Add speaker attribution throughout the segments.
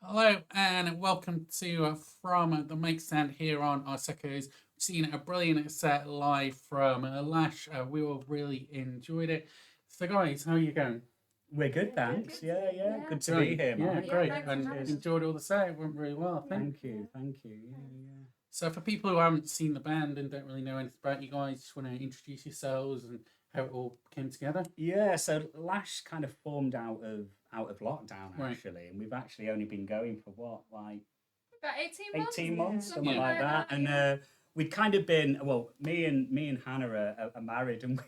Speaker 1: Hello and welcome to from the mic stand here on our We've seen a brilliant set live from LASH. We all really enjoyed it. So, guys, how are you going?
Speaker 2: We're good,
Speaker 3: Yeah, good,
Speaker 2: thanks.
Speaker 3: good.
Speaker 2: Yeah. Good to
Speaker 1: Great.
Speaker 2: be here,
Speaker 1: Yeah,
Speaker 2: Mike.
Speaker 1: great.
Speaker 3: thanks for
Speaker 1: And
Speaker 3: having us.
Speaker 1: enjoyed all the set. It went really well, I think.
Speaker 2: Thank you. Yeah.
Speaker 1: So, for people who haven't seen the band and don't really know anything about you guys, just want to introduce yourselves and how it all came together.
Speaker 2: Yeah, so Lash kind of formed out of lockdown
Speaker 1: Right.
Speaker 2: actually, and we've actually only been going for what, like
Speaker 3: About 18 months?
Speaker 2: 18 months,
Speaker 3: Yeah.
Speaker 2: something
Speaker 1: Yeah.
Speaker 2: like that. And
Speaker 3: yeah.
Speaker 2: we'd kind of been me and Hannah are married, and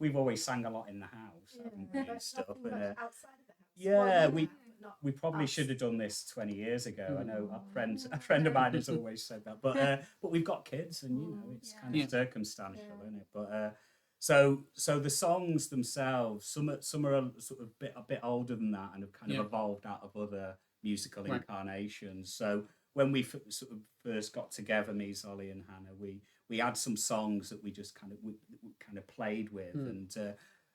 Speaker 2: we've always sang a lot in the house, haven't we, and stuff. And
Speaker 4: outside of the house.
Speaker 2: yeah,
Speaker 4: Well,
Speaker 2: we-
Speaker 4: but not
Speaker 2: we probably
Speaker 4: us.
Speaker 2: should have done this 20 years ago. I know
Speaker 3: Mm.
Speaker 2: a friend of mine has always said that, but we've got kids, and it's kind
Speaker 1: Yeah.
Speaker 2: of circumstantial,
Speaker 4: Yeah.
Speaker 2: isn't it? But so the songs themselves, some are sort of a bit older than that, and have kind
Speaker 1: Yeah.
Speaker 2: of evolved out of other musical
Speaker 1: Right.
Speaker 2: incarnations. So when we sort of first got together, me, Zolly, and Hannah, we had some songs that we just we kind of played with, and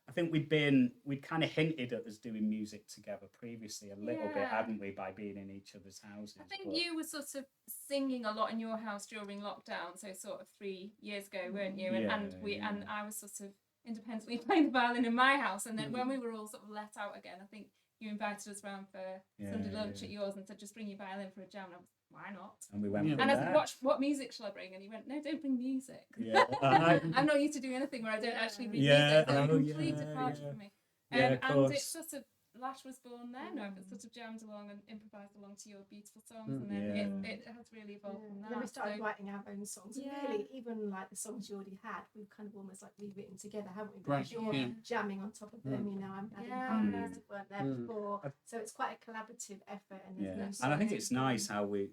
Speaker 2: I think we'd kind of hinted at us doing music together previously a little bit,
Speaker 3: Yeah.
Speaker 2: hadn't we, by being in each other's houses?
Speaker 3: I think
Speaker 2: But-
Speaker 3: you were sort of singing a lot in your house during lockdown, so sort of 3 years ago, weren't you? And I was sort of independently playing the violin in my house, and then when we were all sort of let out again, I think you invited us round for Sunday lunch at yours and said, just bring your violin for a jam. And I was, why not?
Speaker 2: and we went
Speaker 1: Yeah.
Speaker 2: from
Speaker 3: And I
Speaker 2: there.
Speaker 3: said, what music shall I bring? And he went, no, don't bring music.
Speaker 2: Yeah,
Speaker 3: I'm not used to doing anything where I don't actually read
Speaker 2: Yeah,
Speaker 3: music. So
Speaker 2: oh,
Speaker 3: complete
Speaker 2: yeah,
Speaker 3: departure
Speaker 2: yeah.
Speaker 3: for me.
Speaker 2: Yeah, of
Speaker 3: And
Speaker 2: course.
Speaker 3: it sort of Lash was born then. No, but sort of jammed along and improvised along to your beautiful songs, and then it has really evolved from
Speaker 4: And
Speaker 3: that.
Speaker 4: then we started
Speaker 3: So-
Speaker 4: writing our own songs. And
Speaker 3: Yeah.
Speaker 4: really, even like the songs you already had, we've kind of almost like rewritten together, haven't we?
Speaker 1: Right,
Speaker 4: Because you're
Speaker 1: yeah.
Speaker 4: jamming on top of them, you know, I'm adding
Speaker 3: Yeah.
Speaker 4: harmonies that weren't there
Speaker 1: Mm.
Speaker 4: before. So it's quite a collaborative effort. And there's
Speaker 2: Yeah,
Speaker 4: no
Speaker 2: and I think
Speaker 4: solo.
Speaker 2: it's nice how we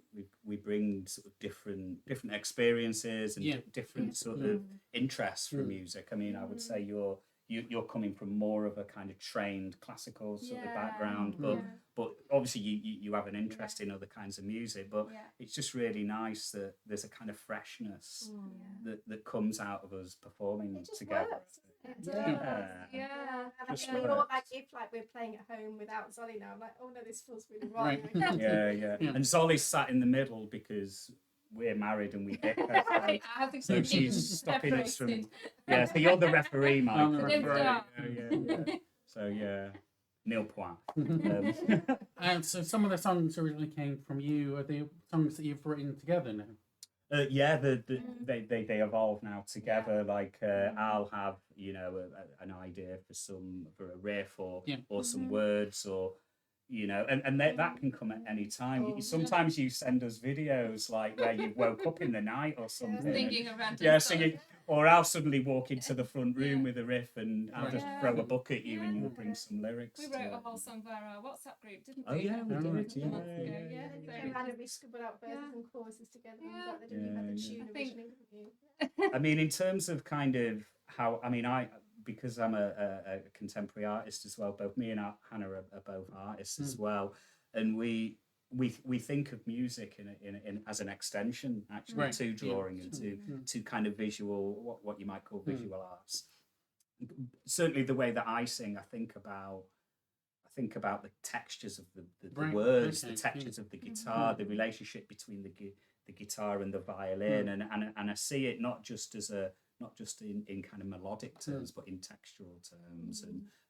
Speaker 2: bring sort of different experiences and
Speaker 1: Yeah.
Speaker 2: different sort of interests from
Speaker 1: Mm.
Speaker 2: music. I mean, I would say you're coming from more of a kind of trained classical sort of
Speaker 3: Yeah.
Speaker 2: background, but obviously you have an interest in other kinds of music. But
Speaker 3: Yeah.
Speaker 2: it's just really nice that there's a kind of freshness
Speaker 3: Yeah.
Speaker 2: that comes out of us performing
Speaker 4: It just
Speaker 2: together.
Speaker 4: works.
Speaker 3: It
Speaker 4: doesn't
Speaker 3: does.
Speaker 4: it?
Speaker 2: Yeah.
Speaker 3: Yeah.
Speaker 4: And I
Speaker 2: Just
Speaker 4: think thought, like,
Speaker 2: works.
Speaker 4: if like we're playing at home without Zolly now, I'm like, oh no, this feels really wrong.
Speaker 1: Right.
Speaker 2: Yeah.
Speaker 1: Yeah.
Speaker 2: And Zolly's sat in the middle because we're married and we bicker.
Speaker 3: I have to
Speaker 2: So
Speaker 3: keep
Speaker 2: she's stopping us from.
Speaker 3: separated.
Speaker 2: Yeah, so you're the referee, Mike.
Speaker 1: I'm the
Speaker 3: Don't
Speaker 1: referee.
Speaker 3: start.
Speaker 2: Yeah. So yeah, nil point.
Speaker 1: So, some of the songs originally came from you. Are they songs that you've written together now?
Speaker 2: Yeah, they evolve now together. Like I'll have an idea for a riff or some words or and that can come at any time.
Speaker 4: Oh,
Speaker 2: Sometimes you send us videos like where you woke up in the night or something. and-
Speaker 3: Singing a random
Speaker 2: Yeah,
Speaker 3: song.
Speaker 2: singing, or I'll suddenly walk into the front room
Speaker 3: Yeah.
Speaker 2: with a riff and I'll just
Speaker 3: Yeah.
Speaker 2: throw a book at you and
Speaker 3: Yeah.
Speaker 2: you'll bring some lyrics.
Speaker 3: We
Speaker 2: to
Speaker 3: wrote a
Speaker 2: it.
Speaker 3: whole song via our WhatsApp group, didn't
Speaker 2: Oh,
Speaker 3: we?
Speaker 2: yeah, we
Speaker 1: did,
Speaker 3: A couple
Speaker 1: yeah,
Speaker 3: months ago.
Speaker 2: yeah,
Speaker 3: Yeah.
Speaker 4: And
Speaker 3: So
Speaker 4: you had we scribbled out verses
Speaker 3: Yeah.
Speaker 4: and choruses together. And
Speaker 3: Yeah.
Speaker 4: that they didn't have the
Speaker 2: Yeah,
Speaker 4: tune
Speaker 3: I think-
Speaker 4: originally, didn't you?
Speaker 2: I mean, in terms of kind of how, I mean, because I'm a contemporary artist as well, both me and Hannah are both artists as well. And we think of music in as an extension actually
Speaker 1: Right,
Speaker 2: to
Speaker 1: yeah.
Speaker 2: drawing and to kind of visual, what you might call visual arts. Certainly the way that I sing, I think about the textures of the
Speaker 1: Right,
Speaker 2: words,
Speaker 1: okay,
Speaker 2: the textures of the guitar, the relationship between the guitar and the violin, and I see it not just in kind of melodic terms, but in textural terms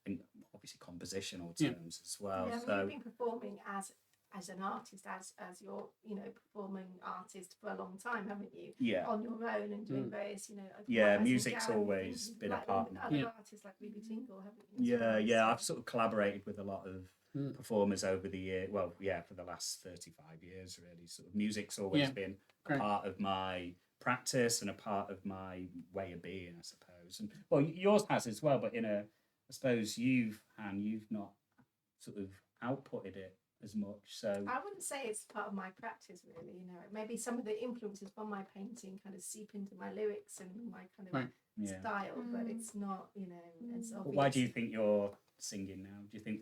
Speaker 2: and obviously compositional terms as well.
Speaker 4: Yeah, I mean,
Speaker 2: So
Speaker 4: you've been performing as an artist, as your performing artist for a long time, haven't you?
Speaker 2: yeah,
Speaker 4: On your own and doing various
Speaker 2: Yeah,
Speaker 4: as in
Speaker 2: music's
Speaker 4: jam
Speaker 2: always
Speaker 4: things,
Speaker 2: been a
Speaker 4: like
Speaker 2: part
Speaker 4: with
Speaker 2: of
Speaker 4: other
Speaker 1: me.
Speaker 4: artists like Ruby Tingle, haven't you? as well?
Speaker 2: yeah. I've
Speaker 4: So-
Speaker 2: sort of collaborated with a lot of performers over the year. Well, yeah, for the last 35 years, really. Sort of music's always
Speaker 1: Yeah,
Speaker 2: been a
Speaker 1: great.
Speaker 2: part of my practice and a part of my way of being, I suppose. And well, yours has as well, but I suppose you've not sort of outputted it as much. So
Speaker 4: I wouldn't say it's part of my practice, really. Maybe some of the influences from my painting kind of seep into my lyrics and my kind of
Speaker 1: Right.
Speaker 2: yeah.
Speaker 4: style, but it's not, as
Speaker 2: But
Speaker 4: obvious.
Speaker 2: why do you think you're singing now? Do you think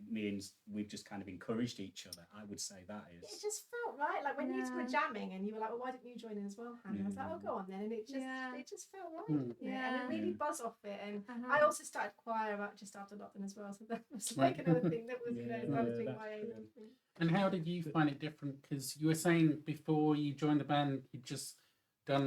Speaker 2: we've just kind of encouraged each other? I would say that
Speaker 4: It
Speaker 2: is.
Speaker 4: just felt right. Like when you were
Speaker 3: Yeah.
Speaker 4: jamming and you were like, well, why didn't you join in as well, Hannah? I was like, oh, go on then. And it just felt right.
Speaker 1: Mm.
Speaker 4: didn't it? And
Speaker 3: Yeah.
Speaker 4: it really buzzed off it. And
Speaker 3: Uh-huh.
Speaker 4: I also started choir just after lockdown as well. So that was like another thing that was, I was doing
Speaker 2: that's
Speaker 4: my own
Speaker 2: true.
Speaker 4: little thing.
Speaker 1: And how did you find it different? Because you were saying before you joined the band, you'd just done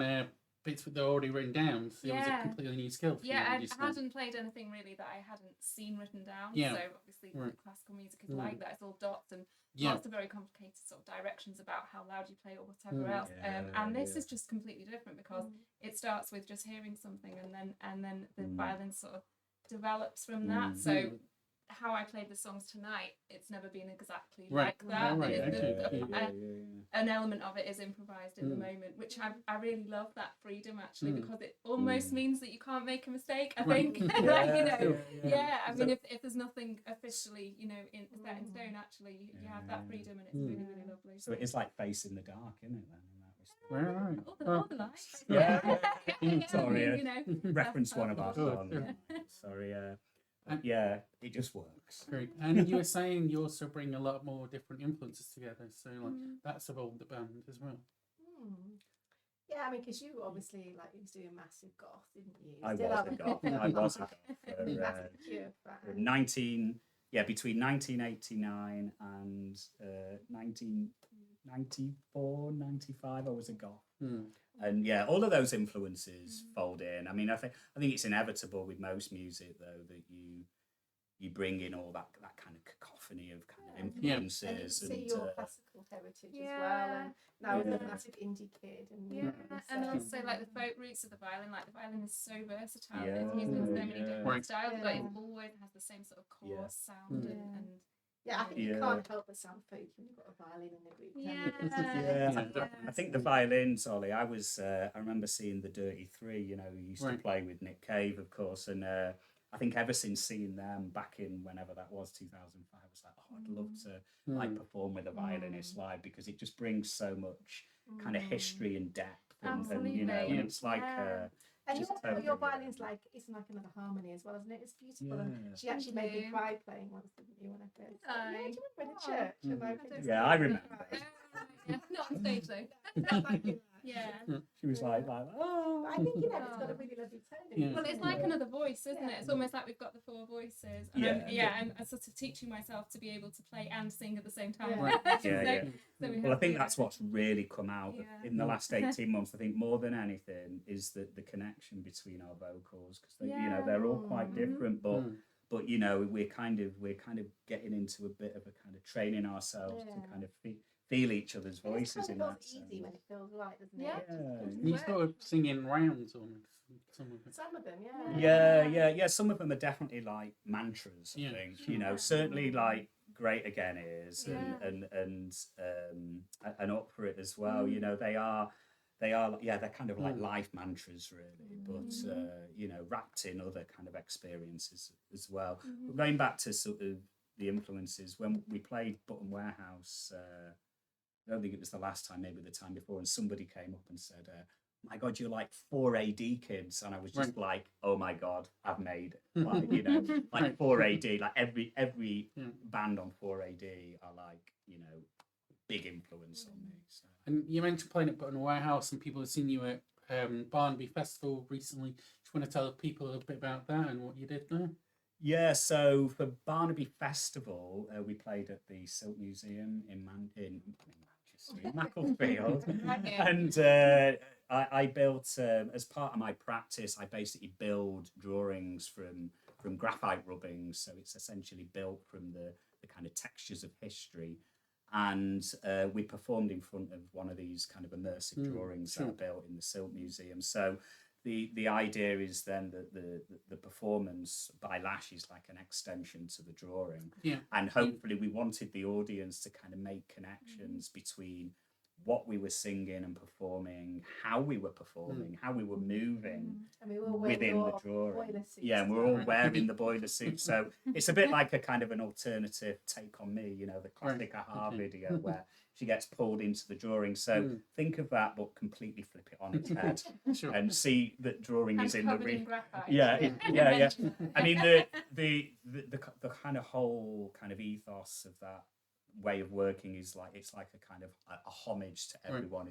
Speaker 1: bits that they're already written down. So it was a completely new skill for you.
Speaker 3: Yeah,
Speaker 1: would you
Speaker 3: I
Speaker 1: say?
Speaker 3: hadn't played anything really that I hadn't seen written down.
Speaker 1: Yeah.
Speaker 3: So obviously classical music is like that. It's all dots and
Speaker 1: Yeah.
Speaker 3: lots of very complicated sort of directions about how loud you play or whatever else.
Speaker 2: Yeah,
Speaker 3: And this is just completely different because it starts with just hearing something and then the violin sort of develops from that. So how I played the songs tonight, it's never been exactly like that. An element of it is improvised in the moment, which I really love that freedom actually, because it almost means that you can't make a mistake. I think, I mean, if there's nothing officially, set in stone, actually, you have that freedom, and it's really, really lovely.
Speaker 2: So it is like Face in the Dark, isn't it? Then in that respect.
Speaker 1: Right.
Speaker 3: All the lights.
Speaker 2: Sorry, reference one of our songs. Sorry. Yeah, it just works.
Speaker 1: Great. And you were saying you also bring a lot more different influences together, so that's evolved the band as well.
Speaker 4: Yeah, I mean, because you obviously used to do a massive goth, didn't you?
Speaker 2: I was a goth for between 1989 and 1994, 95. I was a goth. And all of those influences fold in. I mean, I think it's inevitable with most music though that you bring in all that kind of cacophony of kind of influences.
Speaker 4: And you see your classical heritage as well. And now as a massive indie kid,
Speaker 3: and also like the folk roots of the violin. Like the violin is so versatile. It's used in so many different styles, but it always has the same sort of core sound and
Speaker 4: I think you can't help but sound folky when you've got a violin in the group.
Speaker 2: I think the violins, Ollie. I remember seeing the Dirty Three. You used to play with Nick Cave, of course, and I think ever since seeing them back in whenever that was, 2005, I was like, I'd love to perform with a violinist live, because it just brings so much kind of history and depth, and and it's like.
Speaker 4: And your violin's it's like another harmony as well, isn't it? It's beautiful. And she actually made me cry playing once, didn't you, when I first? Do you remember in the church?
Speaker 2: I remember.
Speaker 3: Not on stage though.
Speaker 2: She was like, oh.
Speaker 4: I think it's got a really lovely tone.
Speaker 3: Well, it's like another voice, isn't it? It's almost like we've got the four voices. And I'm sort of teaching myself to be able to play and sing at the same time.
Speaker 2: Well, I think that's what's really come out in the last 18 months. I think more than anything is the connection between our vocals, because they're all quite different, but we're kind of getting into a bit of a kind of training ourselves to kind of feel each other's voices in that.
Speaker 4: It feels easy when it feels right, doesn't it?
Speaker 1: Yeah. You sort of sing in rounds on some of it.
Speaker 4: Some of them,
Speaker 2: Yeah. Some of them are definitely like mantras. I think certainly like Great Again is, and Up For It as well. They're kind of like life mantras really, but wrapped in other kind of experiences as well. But going back to sort of the influences, when we played Button Warehouse, I don't think it was the last time, maybe the time before, and somebody came up and said, my God, you're like 4 AD kids. And I was just like, oh my God, I've made it. Like 4 AD, like every band on 4 AD are like, big influence on me. So.
Speaker 1: And you mentioned playing at Button Warehouse, and people have seen you at Barnaby Festival recently. Do you want to tell people a little bit about that and what you did there?
Speaker 2: Yeah, so for Barnaby Festival, we played at the Silk Museum in Manchester, in Macclesfield. And I built, as part of my practice, I basically build drawings from graphite rubbings. So it's essentially built from the kind of textures of history. And we performed in front of one of these kind of immersive drawings that I built in the Silk Museum. So the idea is then that the performance by LASH is like an extension to the drawing. And hopefully we wanted the audience to kind of make connections between what we were singing and performing, how we were performing, how we were moving within the drawing. And we're all wearing the boiler suit. So it's a bit like a kind of an alternative take on me, the classic Aha video where she gets pulled into the drawing. So think of that, but completely flip it on its head and see that drawing is in the I mean, the kind of whole kind of ethos of that way of working is like, it's like a kind of a homage to everyone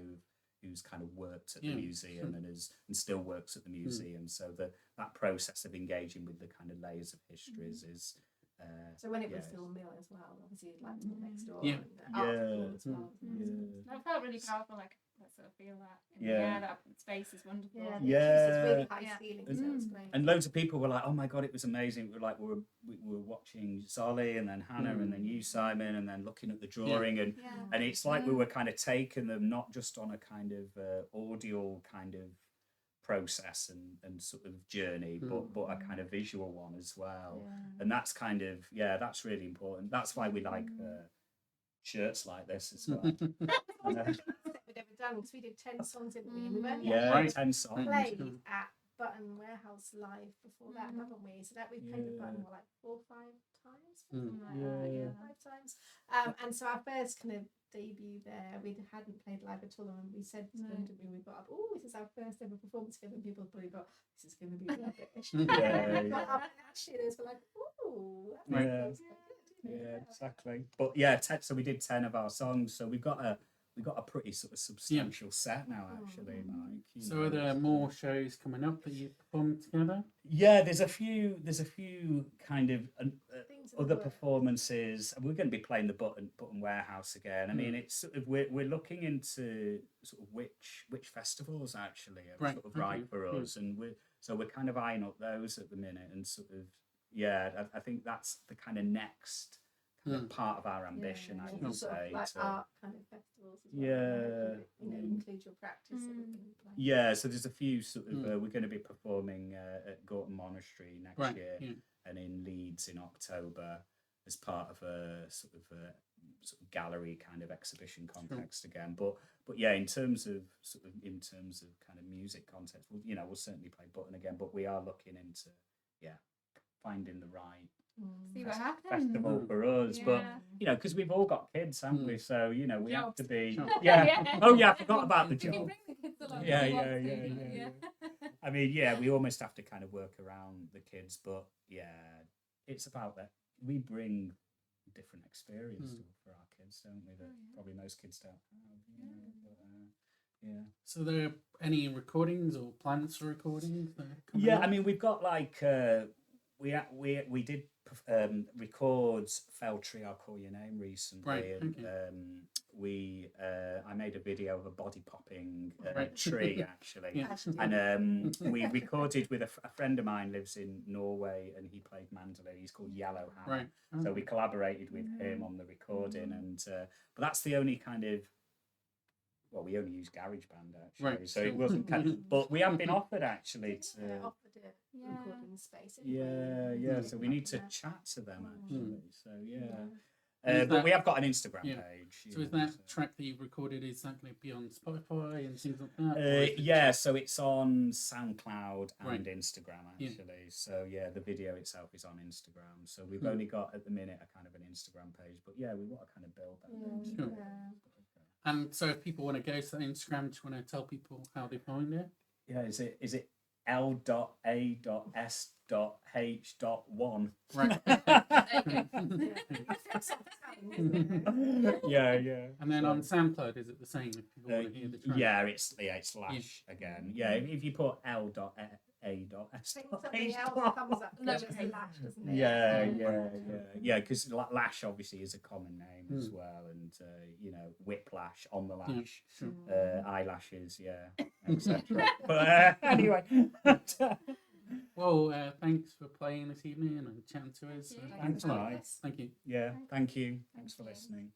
Speaker 2: who's kind of worked at the museum and still works at the museum. So that process of engaging with the kind of layers of histories is
Speaker 4: So when it was
Speaker 2: yeah.
Speaker 4: still Mill as well, obviously like next door.
Speaker 1: Yeah.
Speaker 4: And Art School as well.
Speaker 3: That felt really powerful. Like I sort of feel that in
Speaker 2: Yeah.
Speaker 3: the air. That space is wonderful.
Speaker 4: Yeah,
Speaker 2: Yeah.
Speaker 4: it's really high
Speaker 3: Yeah.
Speaker 4: ceilings, so it was great.
Speaker 2: And loads of people were like, "Oh my god, it was amazing!" We were like, we were watching Zolly and then Hannah and then you, Simon, and then looking at the drawing, and it's like we were kind of taking them not just on a kind of audio kind of process and sort of journey, but a kind of visual one as well. And that's kind of that's really important. That's why we like shirts like this as well.
Speaker 4: We'd ever done because we did 10 songs, didn't we? And we've only
Speaker 1: Right.
Speaker 2: 10 songs.
Speaker 4: played at Button Warehouse live before that, haven't we? So that we've played at Button like 4 or 5 times, something like that, 5 times. And so our first kind of debut there, we hadn't played live at all, and we said to them, didn't we got up, oh, this is our first ever performance together, and people probably thought this is going to be rubbish. But actually, they were like, oh, that's good.
Speaker 2: Yeah, exactly. But yeah, so we did 10 of our songs, so we got a pretty sort of substantial set now, actually, Mike.
Speaker 1: So are there more shows coming up that you performed together?
Speaker 2: Yeah, there's a few kind of other
Speaker 4: work.
Speaker 2: performances. We're going to be playing the Button Warehouse again. I mean, it's sort of we're looking into sort of which festivals actually are sort of right for us, and we're kind of eyeing up those at the minute, and sort of I think that's the kind of next kind of part of our ambition, I would
Speaker 4: sort
Speaker 2: say.
Speaker 4: of like art kind of festivals as well.
Speaker 2: Yeah.
Speaker 4: Include your practice. So we can play.
Speaker 2: Yeah, so there's a few sort of we're going to be performing at Gorton Monastery next year, and in Leeds in October as part of a sort of gallery kind of exhibition context again. But yeah, in terms of kind of music context, we'll certainly play Button again. But we are looking into finding the right
Speaker 3: See what happens.
Speaker 2: festival for us. But because we've all got kids, haven't we? So we have to be.
Speaker 1: Sure.
Speaker 2: Yeah. Oh yeah, I forgot about the
Speaker 3: You can
Speaker 2: job.
Speaker 3: bring the kids along.
Speaker 2: Yeah,
Speaker 3: if you
Speaker 2: yeah,
Speaker 3: want to,
Speaker 2: yeah,
Speaker 3: but
Speaker 2: I mean, we almost have to kind of work around the kids, but it's about that we bring different experience for our kids, don't we? That probably most kids don't have.
Speaker 1: So there are any recordings or plans for recordings?
Speaker 2: Yeah, I mean, we've got like we did record Fell Tree, I'll Call Your Name recently,
Speaker 1: Right,
Speaker 2: and I made a video of a body popping tree actually, and we recorded with a friend of mine lives in Norway, and he played mandolin. He's called Yellow Hammer,
Speaker 1: Right.
Speaker 2: so we collaborated with him on the recording, and but that's the only kind of. Well, we only use GarageBand actually, so it wasn't. But we have been offered actually to.
Speaker 4: Offered it recording space.
Speaker 2: So we need to chat to them actually. So but we have got an Instagram page.
Speaker 1: So is that track that you've recorded, is that going to be on Spotify and things like that?
Speaker 2: So it's on SoundCloud and Instagram actually. So the video itself is on Instagram. So we've only got at the minute a kind of an Instagram page, but we want to kind of build that.
Speaker 1: Sure. And so if people want to go to the Instagram, do you want to tell people how they find it?
Speaker 2: Yeah, is it L.A.S.H.1?
Speaker 1: Right.
Speaker 2: Yeah.
Speaker 1: And then on SoundCloud, is it the same if people want to hear the track?
Speaker 2: It's LASH again. Yeah, if you put L.A.S.H.
Speaker 4: Something else comes up. Just a lash, doesn't it?
Speaker 2: Yeah, because LASH obviously is a common name as well, and whiplash on the lash, eyelashes, etc. But anyway.
Speaker 1: Well, thanks for playing this evening and chatting to us.
Speaker 2: Thanks, Mike.
Speaker 1: Thank you.
Speaker 2: Yeah, thank you. Thanks for listening.